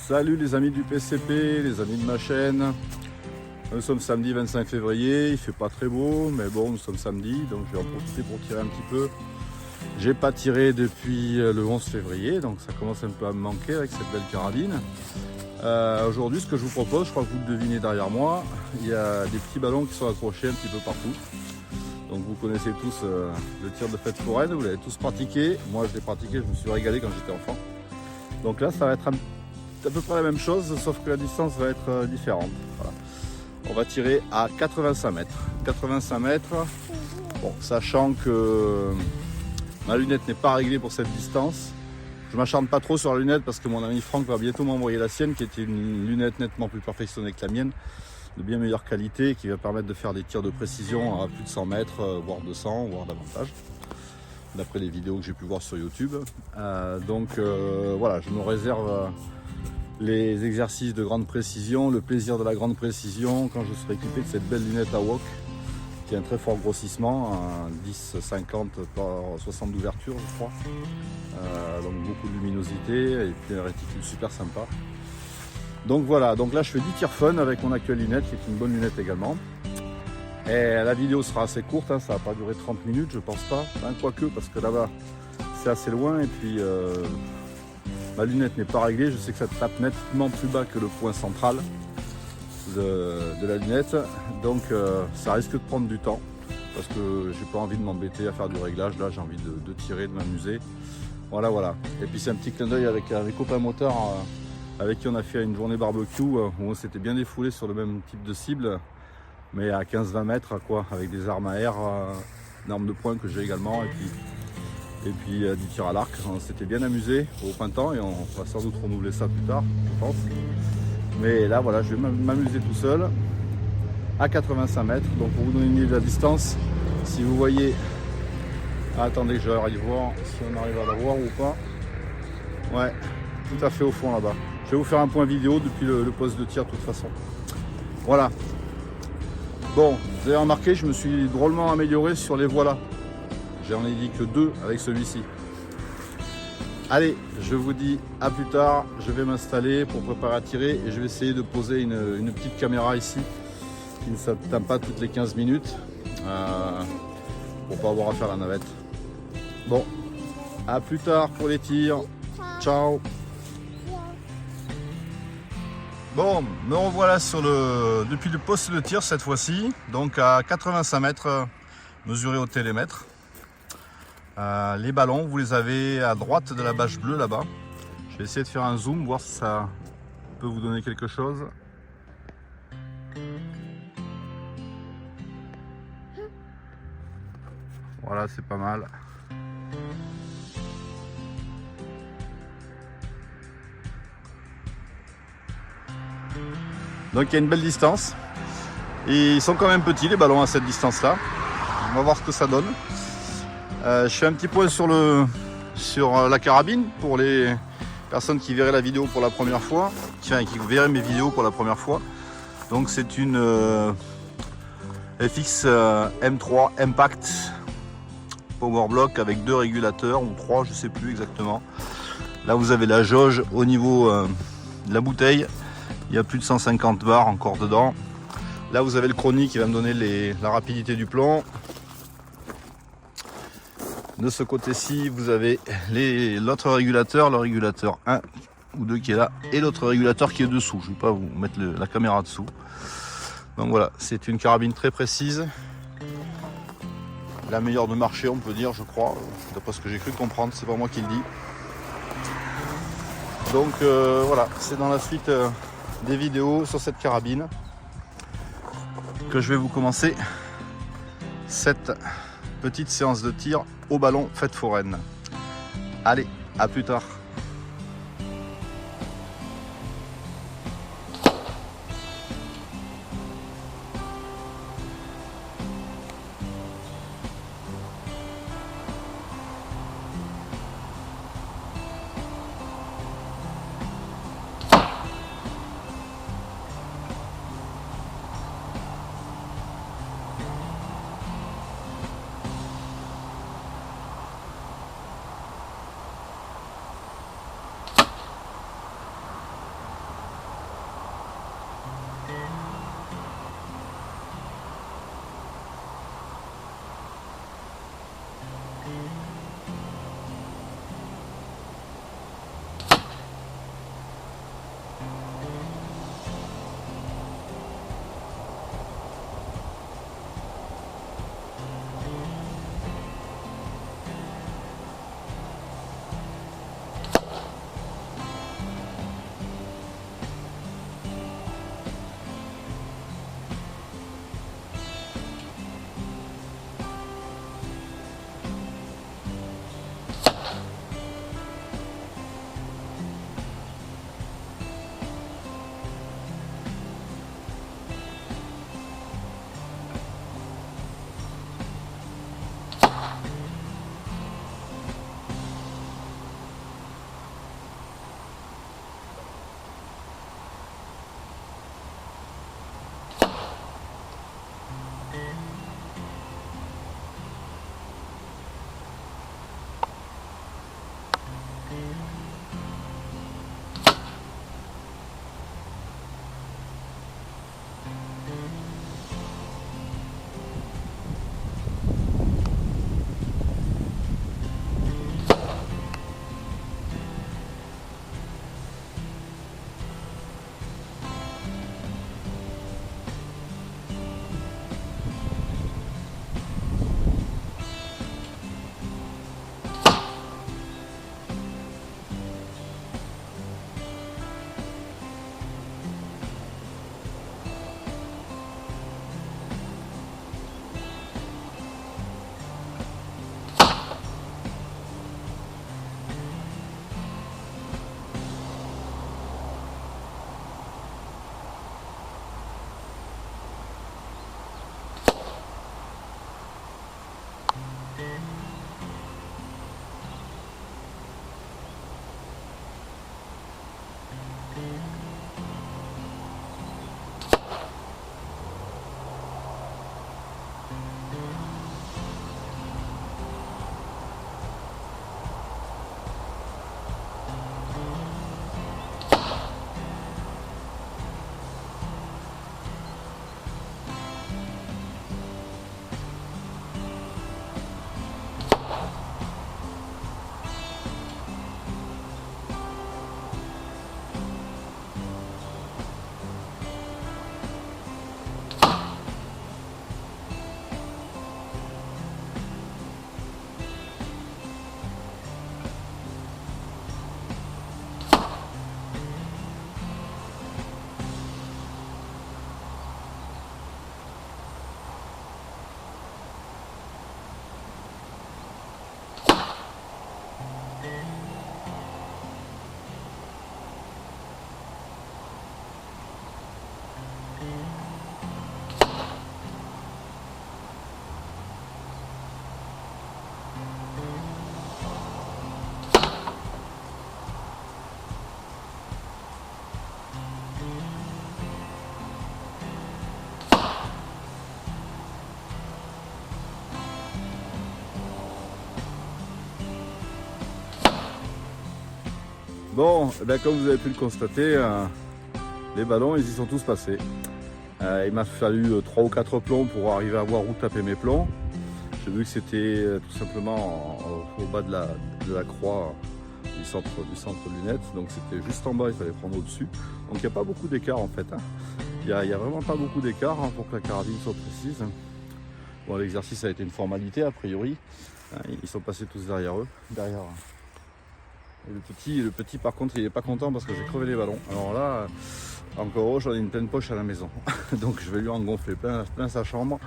Salut les amis du PCP, les amis de ma chaîne. Nous sommes samedi 25 février, il fait pas très beau, mais bon, nous sommes samedi, donc je vais en profiter pour tirer un petit peu. J'ai pas tiré depuis le 11 février, donc ça commence un peu à me manquer avec cette belle carabine. Aujourd'hui, ce que je vous propose, je crois que vous le devinez derrière moi, il y a des petits ballons qui sont accrochés un petit peu partout. Donc vous connaissez tous le tir de fête foraine, vous l'avez tous pratiqué. Moi je l'ai pratiqué, je me suis régalé quand j'étais enfant. Donc là ça va être à peu près la même chose, sauf que la distance va être différente. Voilà. On va tirer à 85 mètres. 85 mètres, bon, sachant que ma lunette n'est pas réglée pour cette distance. Je m'acharne pas trop sur la lunette parce que mon ami Franck va bientôt m'envoyer la sienne, qui était une lunette nettement plus perfectionnée que la mienne, de bien meilleure qualité, qui va permettre de faire des tirs de précision à plus de 100 mètres, voire 200, voire davantage, d'après les vidéos que j'ai pu voir sur YouTube. Voilà, je me réserve les exercices de grande précision, le plaisir de la grande précision quand je serai équipé de cette belle lunette AWOC qui a un très fort grossissement, un 10-50 par 60 d'ouverture je crois, donc beaucoup de luminosité et puis un réticule super sympa. Donc voilà, donc là je fais du tir fun avec mon actuelle lunette qui est une bonne lunette également. Et la vidéo sera assez courte, hein, ça va pas durer 30 minutes je pense pas, hein, quoique parce que là-bas c'est assez loin et puis ma lunette n'est pas réglée, je sais que ça tape nettement plus bas que le point central de la lunette, donc ça risque de prendre du temps parce que j'ai pas envie de m'embêter à faire du réglage. Là j'ai envie de tirer, de m'amuser, voilà. Et puis c'est un petit clin d'œil avec mes copains motards avec qui on a fait une journée barbecue où on s'était bien défoulé sur le même type de cible, mais à 15-20 mètres quoi, avec des armes à air, une arme de poing que j'ai également, et puis du tir à l'arc. On s'était bien amusé au printemps et on va sans doute renouveler ça plus tard je pense. Mais là voilà, je vais m'amuser tout seul à 85 mètres. Donc pour vous donner une idée de la distance, si vous voyez, attendez, je vais voir si on arrive à la voir ou pas. Ouais, tout à fait au fond là-bas. Je vais vous faire un point vidéo depuis le poste de tir de toute façon. Voilà. Bon, vous avez remarqué, je me suis drôlement amélioré sur les voilas. J'en ai dit que 2 avec celui-ci. Allez, je vous dis à plus tard, je vais m'installer pour préparer à tirer et je vais essayer de poser une petite caméra ici qui ne s'atteint pas toutes les 15 minutes pour pas avoir à faire la navette. Bon, à plus tard pour les tirs. Ciao. Bon, me revoilà depuis le poste de tir cette fois-ci, donc à 85 mètres mesuré au télémètre. Les ballons, vous les avez à droite de la bâche bleue là-bas. Je vais essayer de faire un zoom, voir si ça peut vous donner quelque chose. Voilà, c'est pas mal. Donc il y a une belle distance. Et ils sont quand même petits les ballons à cette distance-là. On va voir ce que ça donne. Je fais un petit point sur la carabine pour les personnes qui verraient la vidéo pour la première fois, qui verraient mes vidéos pour la première fois. Donc c'est une FX M3 Impact Power Block avec 2 régulateurs ou 3, je sais plus exactement. Là vous avez la jauge au niveau de la bouteille, il y a plus de 150 bars encore dedans. Là vous avez le chronie qui va me donner la rapidité du plomb. De ce côté-ci, vous avez l'autre régulateur, le régulateur 1 ou 2 qui est là, et l'autre régulateur qui est dessous. Je ne vais pas vous mettre la caméra dessous. Donc voilà, c'est une carabine très précise. La meilleure de marché, on peut dire, je crois. D'après ce que j'ai cru comprendre, c'est pas moi qui le dis. Donc voilà, c'est dans la suite des vidéos sur cette carabine que je vais vous commencer cette petite séance de tir au ballon fête foraine. Allez, à plus tard. Bon, eh bien, comme vous avez pu le constater, les ballons ils y sont tous passés. Il m'a fallu 3 ou 4 plombs pour arriver à voir où taper mes plombs. J'ai vu que c'était tout simplement au bas de la croix du centre lunette, donc c'était juste en bas, il fallait prendre au-dessus. Donc il n'y a pas beaucoup d'écart en fait. Il n'y a vraiment pas beaucoup d'écart pour que la carabine soit précise. Bon, l'exercice a été une formalité a priori. Ils sont passés tous derrière eux. Et le petit par contre il n'est pas content parce que j'ai crevé les ballons. Alors là, encore j'en ai une pleine poche à la maison. Donc je vais lui en gonfler plein sa chambre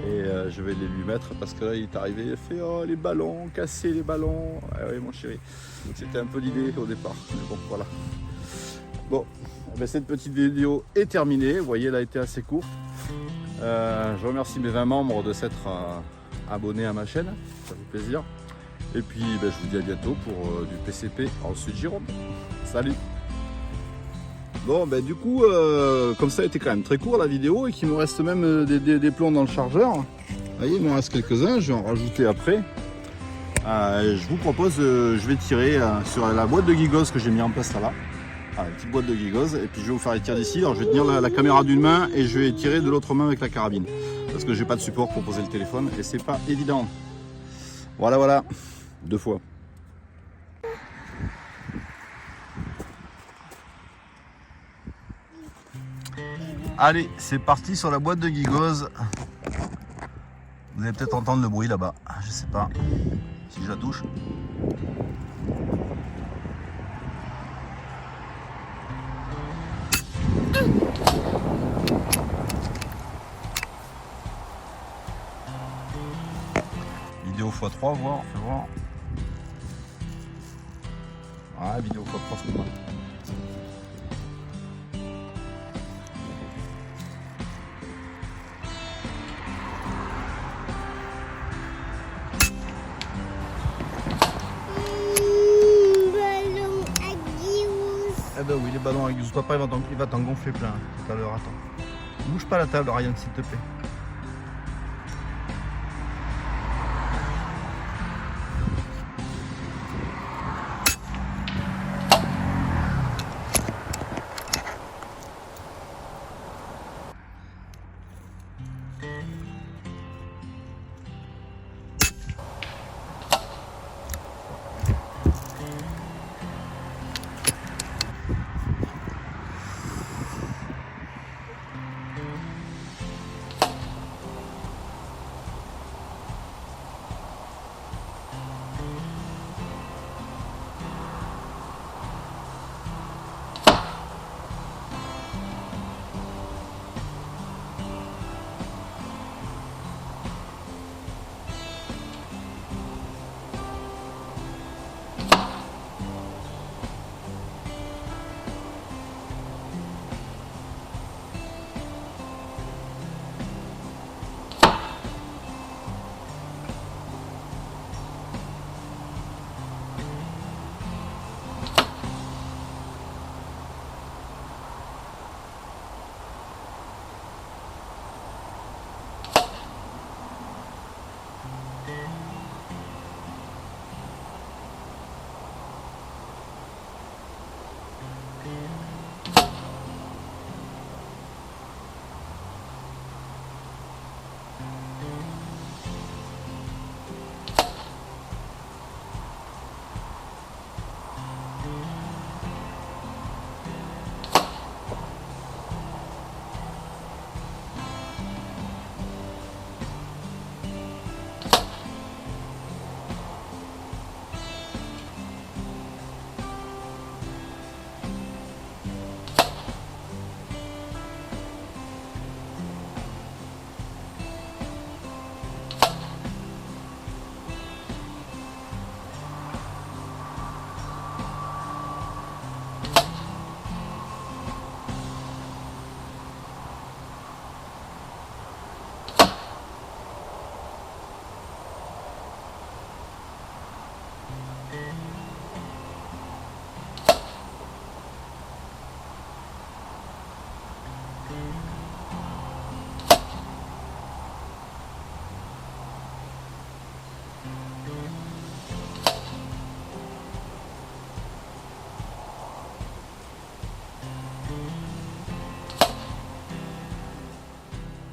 et je vais les lui mettre parce que là il est arrivé, il fait oh les ballons, casser les ballons. Ah oui mon chéri, c'était un peu l'idée au départ. Mais bon voilà. Bon, ben, cette petite vidéo est terminée. Vous voyez elle a été assez courte. Je remercie mes 20 membres de s'être abonnés à ma chaîne, ça fait plaisir. Et puis ben, je vous dis à bientôt pour du PCP en Sud-Gironde. Salut! Bon ben du coup, comme ça a été quand même très court la vidéo et qu'il me reste même des plombs dans le chargeur. Vous voyez, il m'en reste quelques-uns, je vais en rajouter après. Je vous propose, je vais tirer sur la boîte de Gigos que j'ai mis en place là. La petite boîte de Gigos, et puis je vais vous faire les tirs d'ici. Alors je vais tenir la caméra d'une main et je vais tirer de l'autre main avec la carabine. Parce que j'ai pas de support pour poser le téléphone et c'est pas évident. Voilà, 2 fois. Allez, c'est parti sur la boîte de Gigos. Vous allez peut-être entendre le bruit là-bas. Je sais pas si je la touche. Vidéo x3, voir, fais voir. Ouais, vidéo x3, c'est pas mal. Eh ben oui, les ballons avec Gius. Papa, il va t'en gonfler plein tout à l'heure. Attends. Bouge pas la table, Ryan, s'il te plaît.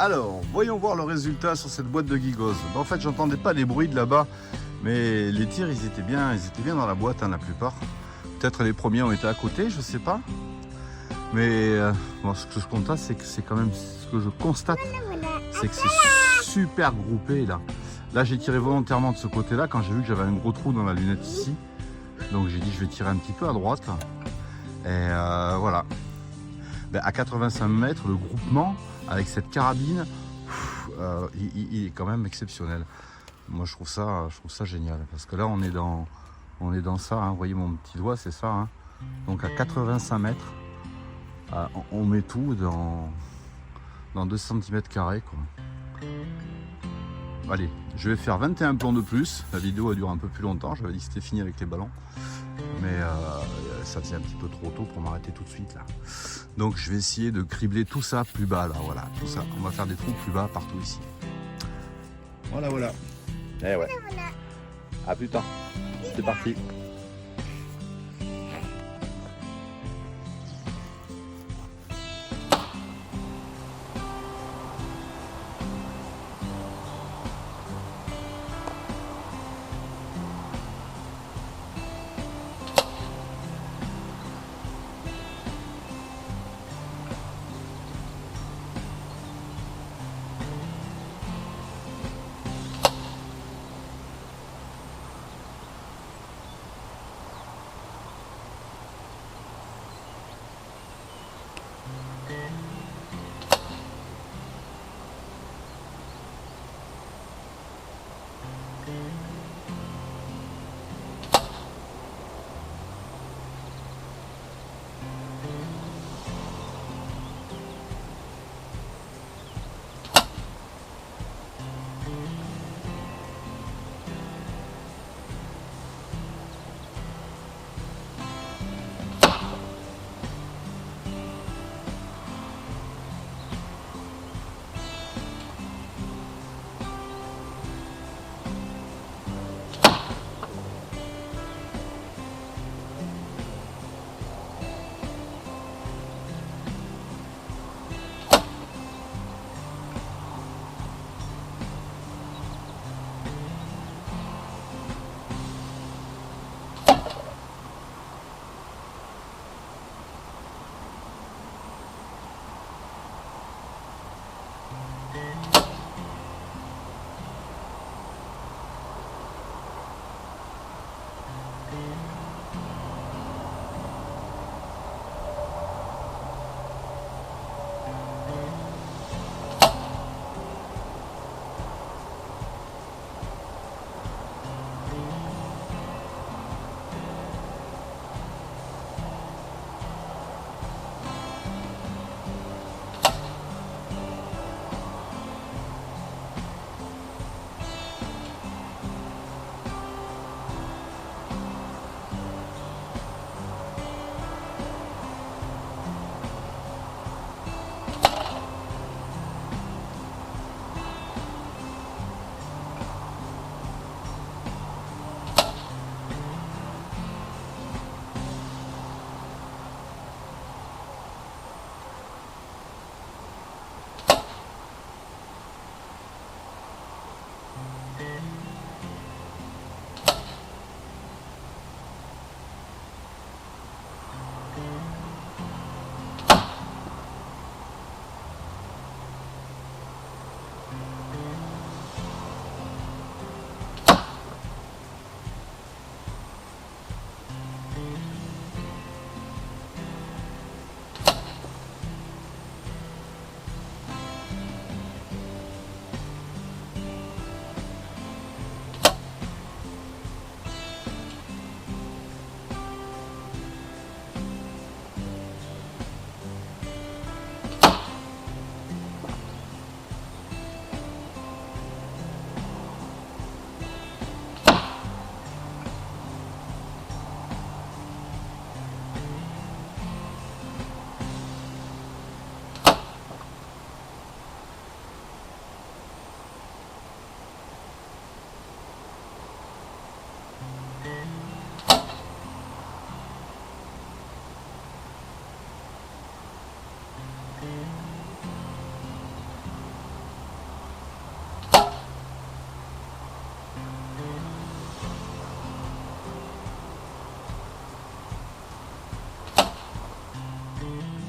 Alors, voyons voir le résultat sur cette boîte de Gigoz. En fait, j'entendais pas les bruits de là-bas, mais les tirs, ils étaient bien dans la boîte, hein, la plupart. Peut-être les premiers ont été à côté, je sais pas. Mais bon, ce que je constate, c'est que c'est quand même ce que je constate, c'est que c'est super groupé là. Là, j'ai tiré volontairement de ce côté-là quand j'ai vu que j'avais un gros trou dans la lunette ici. Donc j'ai dit je vais tirer un petit peu à droite. Et voilà. Ben, à 85 mètres, le groupement avec cette carabine, il est quand même exceptionnel. Moi je trouve ça génial. Parce que là on est dans ça, hein. Vous voyez mon petit doigt, c'est ça. Hein. Donc à 85 mètres, on met tout dans 2 cm². Allez, je vais faire 21 plombs de plus. La vidéo a duré un peu plus longtemps. J'avais dit que c'était fini avec les ballons. Mais ça faisait un petit peu trop tôt pour m'arrêter tout de suite là. Donc je vais essayer de cribler tout ça plus bas là. Voilà, tout ça. On va faire des trous plus bas partout ici. Voilà. Eh ouais. À plus tard. C'est parti.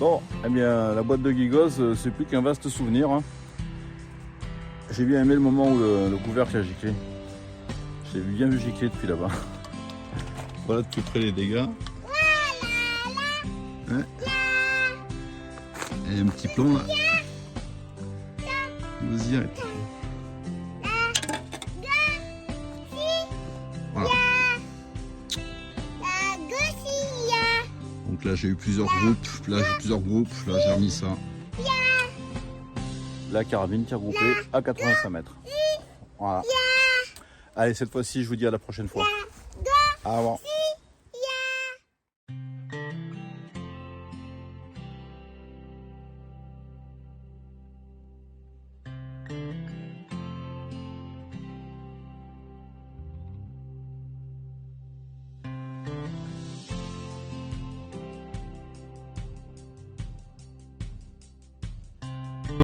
Bon, eh bien, la boîte de Gigos, c'est plus qu'un vaste souvenir. Hein. J'ai bien aimé le moment où le couvercle a giclé. J'ai bien vu gicler depuis là-bas. Voilà de plus près les dégâts. Ouais. Et un petit plomb là. Vas-y, arrête. Voilà. Donc là j'ai eu plusieurs groupes, là j'ai remis ça. La carabine qui est regroupée à 85 mètres. Voilà. Allez, cette fois-ci, je vous dis à la prochaine fois. Au revoir.